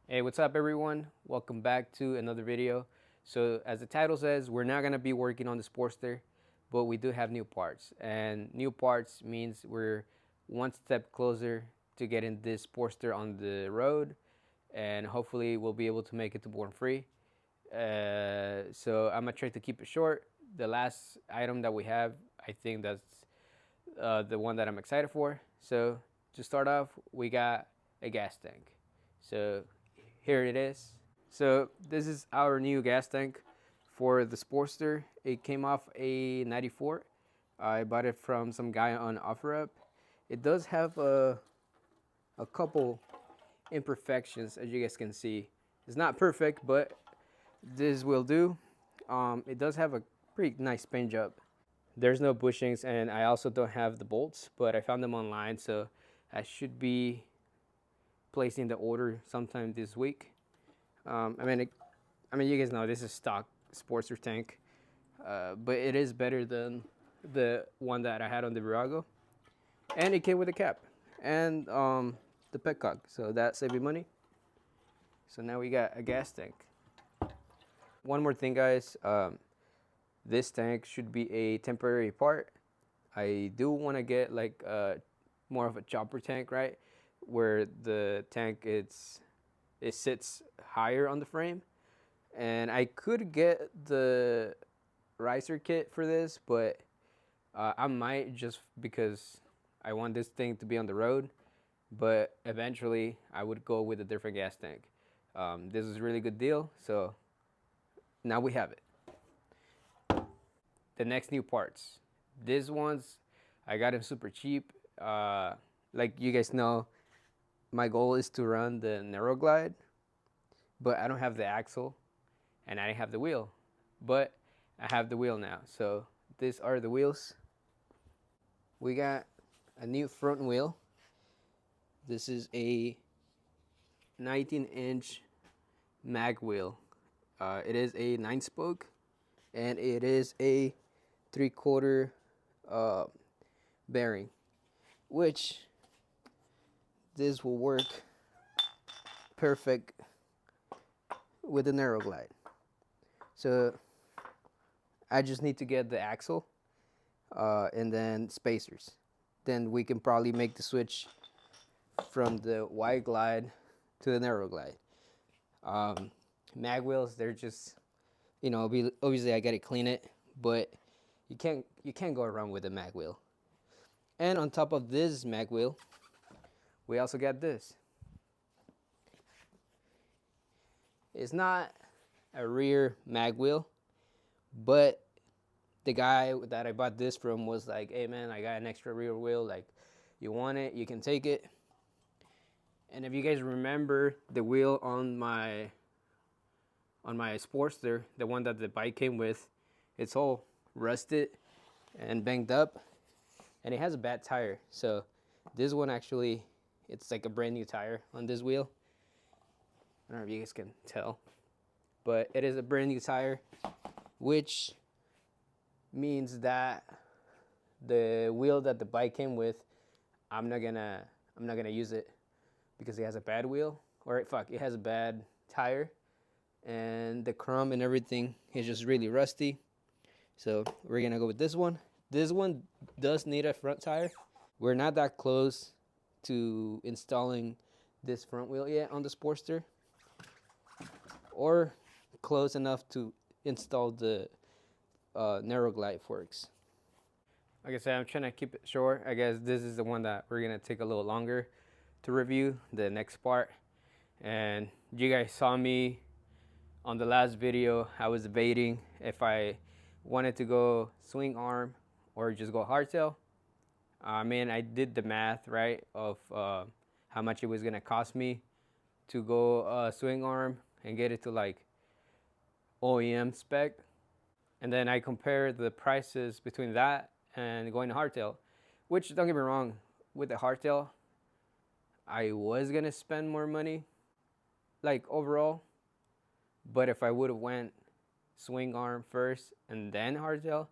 Hey, what's up everyone? Welcome back to another video. So as the title says, we're not gonna be working on the Sportster, but we do have new parts. And new parts means we're one step closer to getting this Sportster on the road, and hopefully we'll be able to make it to Born Free. So I'm gonna try to keep it short. The last item that we have, I think that's the one that I'm excited for. So to start off, we got a gas tank. So here it is. So this is our new gas tank for the Sportster. It came off a 94. I bought it from some guy on OfferUp. It does have a couple imperfections, as you guys can see. It's not perfect, but this will do. It does have a pretty nice paint job. There's no bushings, and I also don't have the bolts, but I found them online, so I should be placing the order sometime this week. I mean, you guys know this is stock Sportster tank, but it is better than the one that I had on the Virago, and it came with a cap and the petcock, so that saved me money. So now we got a gas tank. One more thing, guys. This tank should be a temporary part. I do want to get like more of a chopper tank, right, where the tank it sits higher on the frame, and I could get the riser kit for this, but I might, just because I want this thing to be on the road. But eventually I would go with a different gas tank. This is a really good deal, so now we have it. The next new parts. These ones, I got them super cheap. Like you guys know, my goal is to run the narrow glide, but I don't have the axle and I didn't have the wheel. But I have the wheel now. So these are the wheels. We got a new front wheel. This is a 19-inch mag wheel. It is a 9-spoke, and it is a 3/4 bearing, which this will work perfect with the narrow glide. So I just need to get the axle and then spacers. Then we can probably make the switch from the wide glide to the narrow glide. Mag wheels, they're just, obviously I gotta clean it, but you can't go around with a mag wheel. And on top of this mag wheel, we also got this. It's not a rear mag wheel, but the guy that I bought this from was like, hey man, I got an extra rear wheel, like, you want it, you can take it. And if you guys remember the wheel on my Sportster, the one that the bike came with, it's all rusted and banged up, and it has a bad tire. So this one, actually, it's like a brand new tire on this wheel. I don't know if you guys can tell, but it is a brand new tire, which means that the wheel that the bike came with, I'm not gonna use it because it has a bad wheel, or it has a bad tire, and the chrome and everything is just really rusty. So we're gonna go with this one. This one does need a front tire. We're not that close to installing this front wheel yet on the Sportster, or close enough to install the narrow glide forks. Like I said, I'm trying to keep it short. I guess this is the one that we're gonna take a little longer to review, the next part. And you guys saw me on the last video. I was debating if I wanted to go swing arm or just go hardtail. I mean, I did the math, right, of how much it was gonna cost me to go swing arm and get it to like OEM spec. And then I compared the prices between that and going to hardtail, which, don't get me wrong, with the hardtail, I was gonna spend more money, like overall. But if I would have went swing arm first and then hardtail,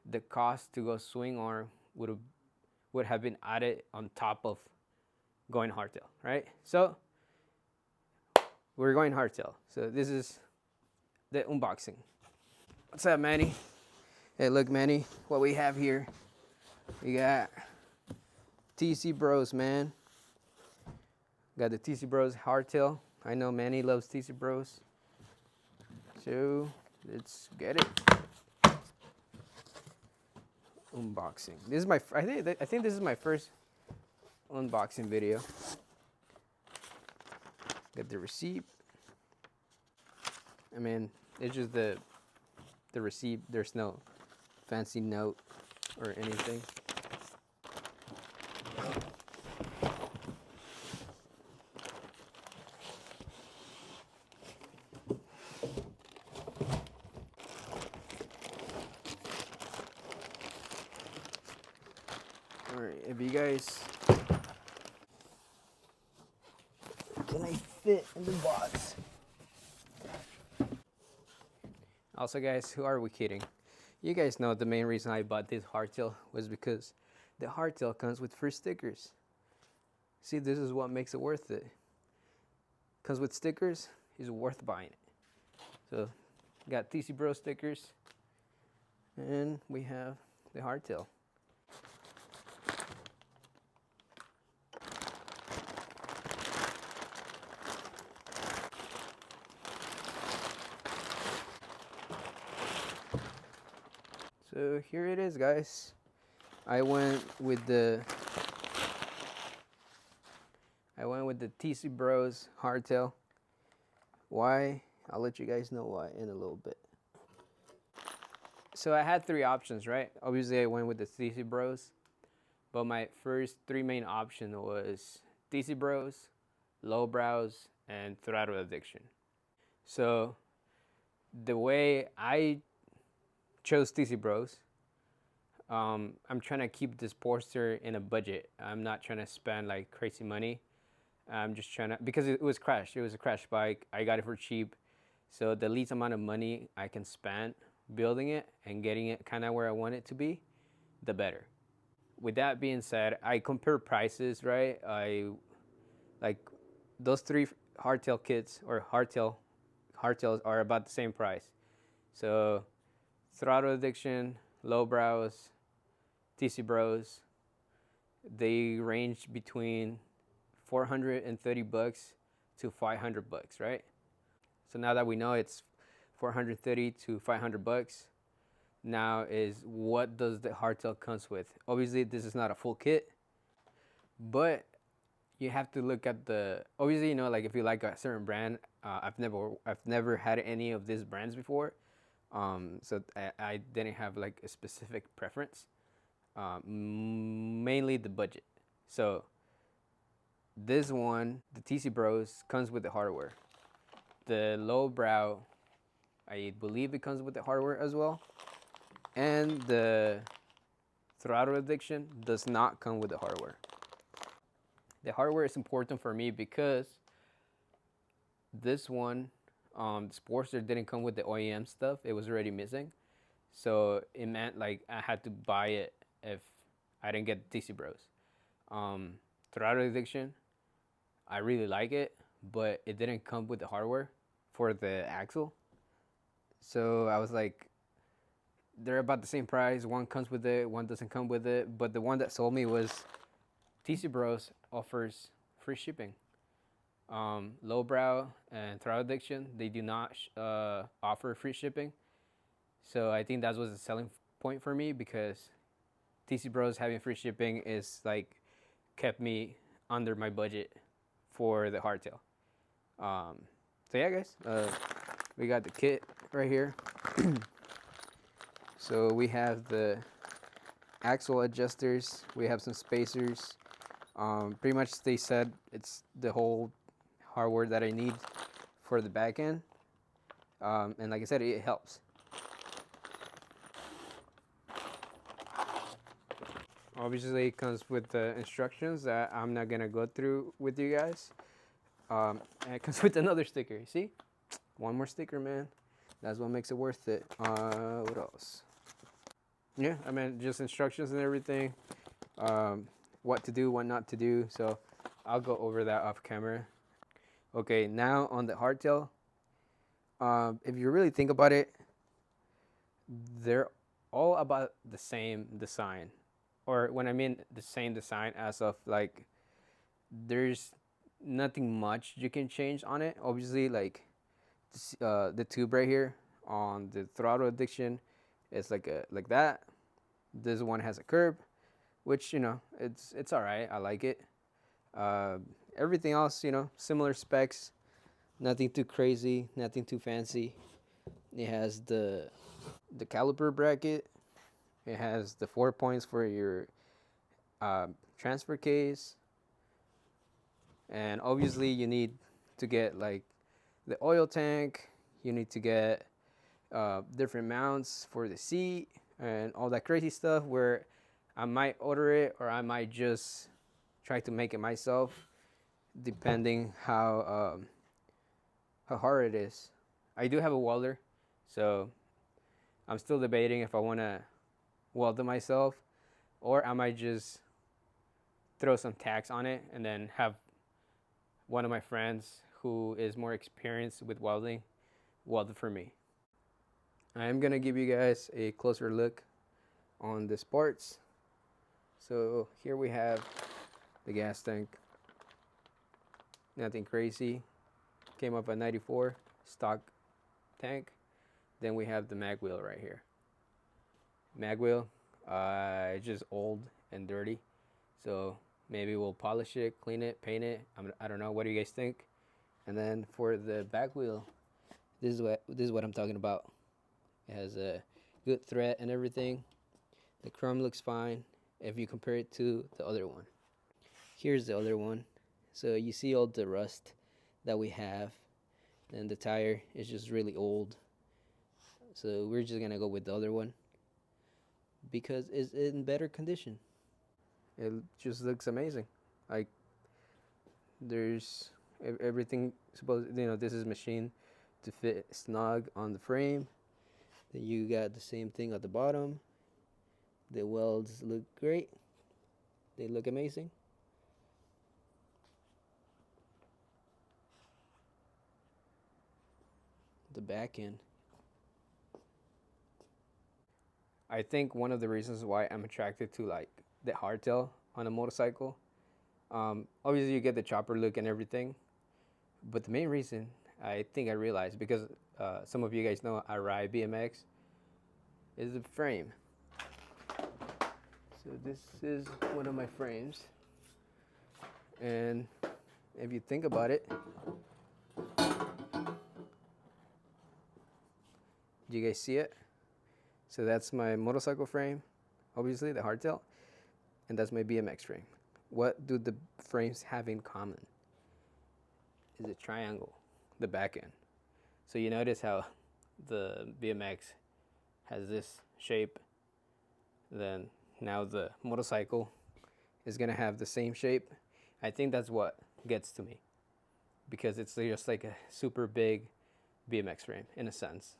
the cost to go swing arm would have been added on top of going hardtail, right? So we're going hardtail. So this is the unboxing. What's up, Manny? Hey, look, Manny, what we have here. We got TC Bros, man. Got the TC Bros hardtail. I know Manny loves TC Bros. So let's get it. Unboxing. This is my. I think this is my first unboxing video. Got the receipt. I mean, it's just the receipt. There's no fancy note or anything. Alright, if you guys, can I fit in the box? Also, guys, who are we kidding? You guys know the main reason I bought this hardtail was because the hardtail comes with free stickers. See, this is what makes it worth it. Comes with stickers, is worth buying it. So, got TC Bro stickers, and we have the hardtail. So here it is, guys. I went with the TC Bros hardtail. Why? I'll let you guys know why in a little bit. So I had three options, right? Obviously I went with the TC Bros, but my first three main option was TC Bros, Lowbrows, and Throttle Addiction. So the way I chose TC Bros, I'm trying to keep this Sportster in a budget. I'm not trying to spend like crazy money. I'm just trying to, because it was crashed. It was a crash bike. I got it for cheap. So the least amount of money I can spend building it and getting it kind of where I want it to be, the better. With that being said, I compare prices, right? I like those three hardtail kits or hardtails are about the same price. So Throttle Addiction, Lowbrows, TC Bros, they range between $430 to $500, right? So now that we know it's $430 to $500, now is what does the hardtail comes with? Obviously, this is not a full kit, but you have to look at the, obviously, you know, like if you like a certain brand, I've never had any of these brands before. So I didn't have like a specific preference, mainly the budget. So this one, the TC Bros, comes with the hardware. The Lowbrow, I believe it comes with the hardware as well. And the Throttle Addiction does not come with the hardware. The hardware is important for me because this one, the Sportster didn't come with the OEM stuff. It was already missing. So it meant like I had to buy it if I didn't get TC Bros. Throttle Addiction, I really like it, but it didn't come with the hardware for the axle. So I was like, they're about the same price. One comes with it, one doesn't come with it. But the one that sold me was TC Bros offers free shipping. Lowbrow and Throttle Addiction, they do not offer free shipping. So I think that was a selling point for me, because TC Bros having free shipping is like kept me under my budget for the hardtail. So yeah, guys, we got the kit right here. So we have the axle adjusters, we have some spacers. Pretty much they said it's the whole hardware that I need for the back end. And like I said, it helps. Obviously it comes with the instructions that I'm not gonna go through with you guys. And it comes with another sticker, see? One more sticker, man. That's what makes it worth it. What else? Yeah, I mean, just instructions and everything. What to do, what not to do. So I'll go over that off camera. Okay, now on the hardtail, if you really think about it, they're all about the same design. Or when I mean the same design, as of like, there's nothing much you can change on it. Obviously, like the tube right here on the throttle addiction is like that. This one has a curb, which it's all right. I like it. Uh, Everything else, similar specs. Nothing too crazy. Nothing too fancy. It has the caliper bracket. It has the 4 points for your transfer case, and obviously you need to get like the oil tank. You need to get different mounts for the seat and all that crazy stuff. Where I might order it or I might just try to make it myself, depending how hard it is. I do have a welder, so I'm still debating if I want to weld it myself, or I might just throw some tacks on it and then have one of my friends who is more experienced with welding weld it for me. I am gonna give you guys a closer look on this parts. So here we have the gas tank. Nothing crazy. Came up at 94 stock tank. Then we have the mag wheel right here. Mag wheel, it's just old and dirty, so maybe we'll polish it, clean it, paint it. I don't know. What do you guys think? And then for the back wheel, this is what I'm talking about. It has a good thread and everything. The chrome looks fine if you compare it to the other one. Here's the other one. So you see all the rust that we have, and the tire is just really old. So we're just gonna go with the other one because it's in better condition. It just looks amazing. Like, there's everything supposed. This is machined to fit snug on the frame. Then you got the same thing at the bottom. The welds look great. They look amazing. The back end. I think one of the reasons why I'm attracted to like the hardtail on a motorcycle, obviously you get the chopper look and everything, but the main reason I think I realized, because some of you guys know I ride BMX, is the frame. So this is one of my frames, and if you think about it, do you guys see it? So that's my motorcycle frame, obviously the hardtail, and that's my BMX frame. What do the frames have in common? Is a triangle, the back end. So you notice how the BMX has this shape, then now the motorcycle is gonna have the same shape. I think that's what gets to me, because it's just like a super big BMX frame in a sense.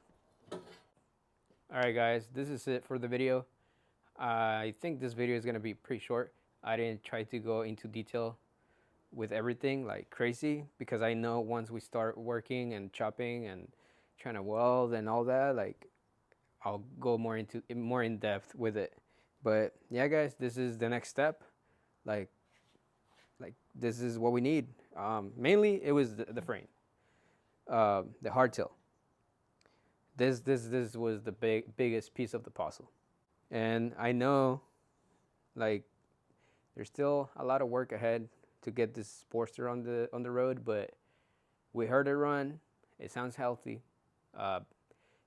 Alright guys, this is it for the video. I think this video is going to be pretty short. I didn't try to go into detail with everything like crazy, because I know once we start working and chopping and trying to weld and all that, like I'll go more in depth with it. But yeah guys, this is the next step. Like this is what we need. Mainly it was the frame, the hardtail. This was the biggest piece of the puzzle, and I know, like, there's still a lot of work ahead to get this Sportster on the road. But we heard it run. It sounds healthy.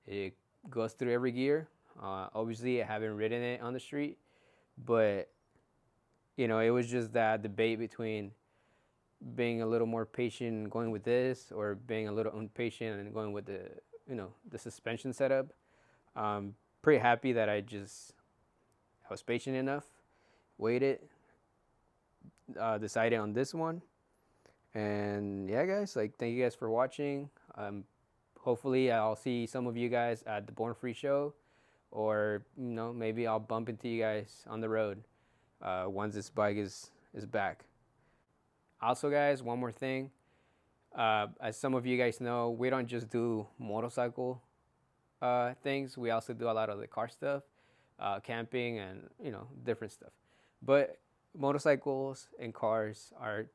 It goes through every gear. Obviously, I haven't ridden it on the street, but it was just that debate between being a little more patient and going with this, or being a little impatient and going with the suspension setup. Pretty happy that I was patient enough, waited, decided on this one. And yeah guys, like, thank you guys for watching. Hopefully I'll see some of you guys at the Born Free show, or maybe I'll bump into you guys on the road once this bike is back. Also guys, one more thing, As some of you guys know, we don't just do motorcycle things. We also do a lot of the car stuff, camping, and different stuff. But motorcycles and cars are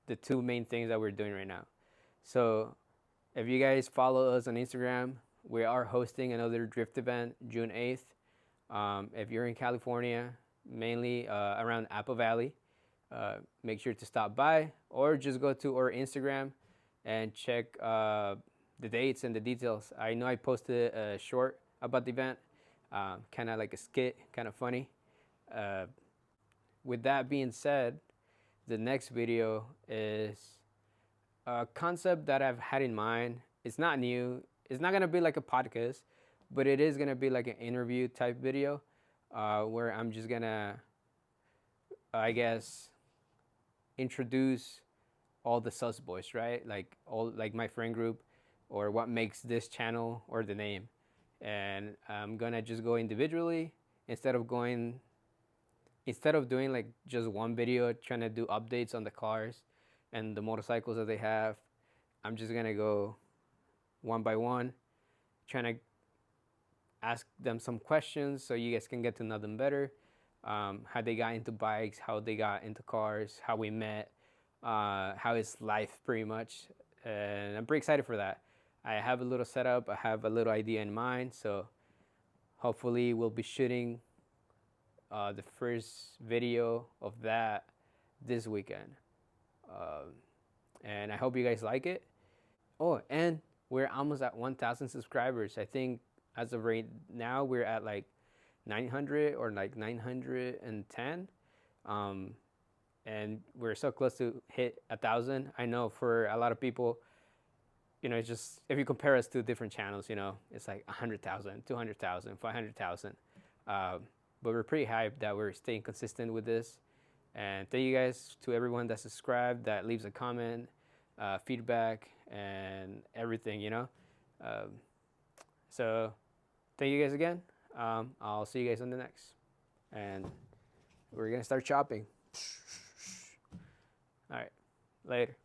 the two main things that we're doing right now. So if you guys follow us on Instagram, we are hosting another drift event June 8th. If you're in California, mainly around Apple Valley, make sure to stop by or just go to our Instagram and check the dates and the details. I know I posted a short about the event, kind of like a skit, kind of funny. Uh, with that being said, the next video is a concept that I've had in mind. It's not new. It's not gonna be like a podcast, but it is gonna be like an interview type video, where I'm just gonna, I guess, introduce all the Susboyz, right? Like all like my friend group, or what makes this channel or the name. And I'm gonna just go individually instead of doing like just one video trying to do updates on the cars and the motorcycles that they have. I'm just gonna go one by one, trying to ask them some questions so you guys can get to know them better. How they got into bikes, how they got into cars, how we met, how is life pretty much. And I'm pretty excited for that. I have a little setup, I have a little idea in mind, so hopefully we'll be shooting the first video of that this weekend. And I hope you guys like it. Oh, and we're almost at 1,000 subscribers. I think as of right now, we're at like 900 or like 910. And we're so close to hit 1,000. I know for a lot of people, it's just, if you compare us to different channels, it's like 100,000, 200,000, 500,000. But we're pretty hyped that we're staying consistent with this. And thank you guys to everyone that subscribed, that leaves a comment, feedback, and everything, So thank you guys again. I'll see you guys on the next. And we're going to start chopping. All right. Later.